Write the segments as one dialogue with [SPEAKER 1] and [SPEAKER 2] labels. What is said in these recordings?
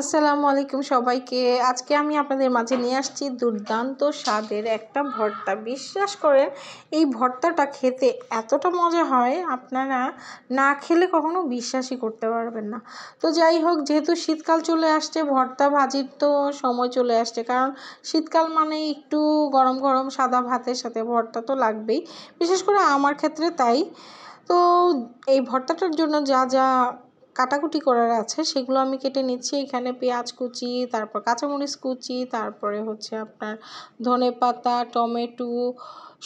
[SPEAKER 1] আসসালামু আলাইকুম সবাইকে। আজকে আমি আপনাদের মাঝে নিয়ে আসছি দুর্দান্ত স্বাদের একটা ভর্তা। বিশ্বাস করেন এই ভর্তাটা খেতে এতটা মজা হয়, আপনারা না খেলে কখনো বিশ্বাসই করতে পারবেন না। তো যাই হোক, যেহেতু শীতকাল চলে আসছে, ভর্তা ভাজির তো সময় চলে আসছে। কারণ শীতকাল মানে একটু গরম গরম সাদা ভাতের সাথে ভর্তা তো লাগবেই, বিশেষ করে আমার ক্ষেত্রে তাই। তো এই ভর্তাটার জন্য যা যা কাটাকুটি করার আছে সেগুলো আমি কেটে নিচ্ছি। এখানে পেঁয়াজ কুচি, তারপর কাঁচামরিচ কুচি, তারপরে হচ্ছে আপনার ধনেপাতা, টমেটো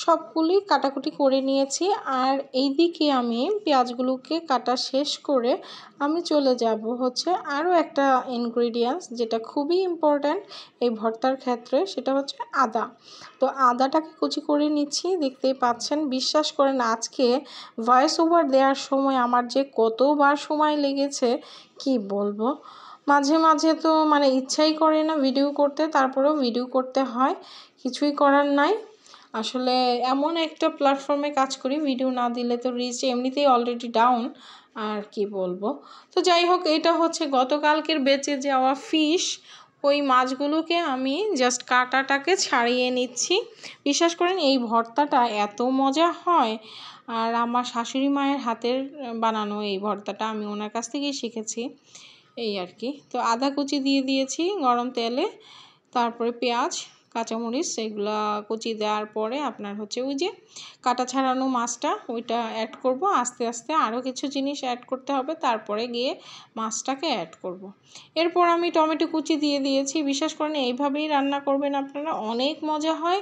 [SPEAKER 1] সবগুলি কাটাকুটি করে নিয়েছি। আর এইদিকে আমি পেঁয়াজগুলোকে কাটা শেষ করে আমি চলে যাব হচ্ছে আরও একটা ইনগ্রিডিয়েন্টস যেটা খুবই ইম্পর্ট্যান্ট এই ভর্তার ক্ষেত্রে, সেটা হচ্ছে আদা। তো আদাটাকে কুচি করে নিচ্ছি, দেখতেই পাচ্ছেন। বিশ্বাস করেন আজকে ভয়েস ওভার দেওয়ার সময় আমার যে কতবার সময় লেগেছে কি বলবো। মাঝে মাঝে তো মানে ইচ্ছাই করে না ভিডিও করতে, তারপরেও ভিডিও করতে হয়, কিছুই করার নাই। আসলে এমন একটা প্ল্যাটফর্মে কাজ করি, ভিডিও না দিলে তো রিচ এমনিতেই অলরেডি ডাউন, আর কি বলবো। তো যাই হোক, এটা হচ্ছে গতকালকের বেঁচে যাওয়া ফিশ। ওই মাছগুলোকে আমি জাস্ট কাঁটাটাকে ছাড়িয়ে নিচ্ছি। বিশ্বাস করেন এই ভর্তাটা এত মজা হয়, আর আমার শাশুড়ি মায়ের হাতের বানানো এই ভর্তাটা আমি ওনার কাছ থেকেই শিখেছি, এই আর কি। তো আদা কুচি দিয়ে দিয়েছি গরম তেলে, তারপরে পেঁয়াজ, কাঁচামরিচ এগুলা কুচি দেওয়ার পরে আপনার হচ্ছে ওই যে কাটা ছাড়ানো মাছটা ওইটা অ্যাড করব। আস্তে আস্তে আরও কিছু জিনিস অ্যাড করতে হবে, তারপরে গিয়ে মাছটাকে অ্যাড করব। এরপর আমি টমেটো কুচি দিয়ে দিয়েছি। বিশ্বাস করেন এইভাবেই রান্না করবেন আপনারা, অনেক মজা হয়,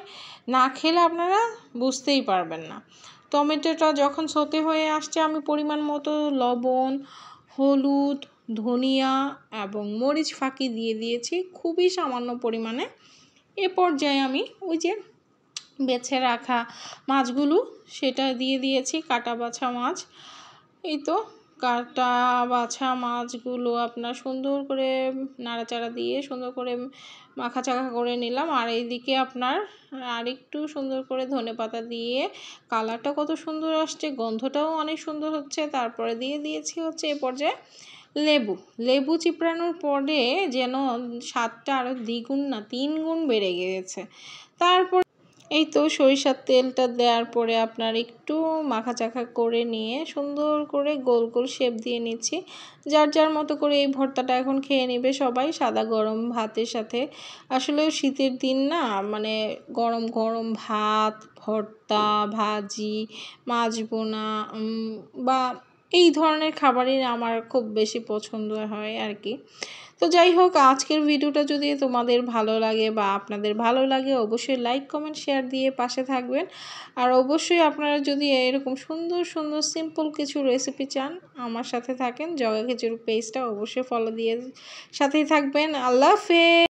[SPEAKER 1] না খেলে আপনারা বুঝতেই পারবেন না। টমেটোটা যখন সতে হয়ে আসছে, আমি পরিমাণ মতো লবণ, হলুদ, ধনিয়া এবং মরিচ ফাঁকি দিয়ে দিয়েছি খুবই সামান্য পরিমাণে। এ পর্যায়ে আমি ওই যে বেছে রাখা মাছগুলো সেটা দিয়ে দিয়েছি, কাটা বাছা মাছ। এই তো কাটা বাছা মাছগুলো আপনার সুন্দর করে নাড়াচাড়া দিয়ে সুন্দর করে মাখাচাখা করে নিলাম। আর এইদিকে আপনার আরেকটু সুন্দর করে ধনেপাতা দিয়ে, কালারটা কত সুন্দর আসছে, গন্ধটাও অনেক সুন্দর হচ্ছে। তারপরে দিয়ে দিয়েছি হচ্ছে এ পর্যায়ে লেবু চিপড়ানোর পরে যেন স্বাদটা আরও দ্বিগুণ না 3 গুণ বেড়ে গিয়েছে। তারপর এই তো সরিষার তেলটা দেওয়ার পরে আপনার একটু মাখাচাখা করে নিয়ে সুন্দর করে গোল গোল শেপ দিয়ে নিচ্ছি। যার যার মতো করে এই ভর্তাটা এখন খেয়ে নেবে সবাই সাদা গরম ভাতের সাথে। আসলে শীতের দিন না, মানে গরম গরম ভাত, ভর্তা, ভাজি, মাছ বোনা বা এই ধরনের খাবারই আমার খুব বেশি পছন্দ হয় আর কি। তো যাই হোক, আজকের ভিডিওটা যদি তোমাদের ভালো লাগে বা আপনাদের ভালো লাগে, অবশ্যই লাইক কমেন্ট শেয়ার দিয়ে পাশে থাকবেন। আর অবশ্যই আপনারা যদি এরকম সুন্দর সুন্দর সিম্পল কিছু রেসিপি চান, আমার সাথে থাকেন, জগা খিচুড়ি পেজটা অবশ্যই ফলো দিয়ে সাথেই থাকবেন। আল্লাহ হাফেজ।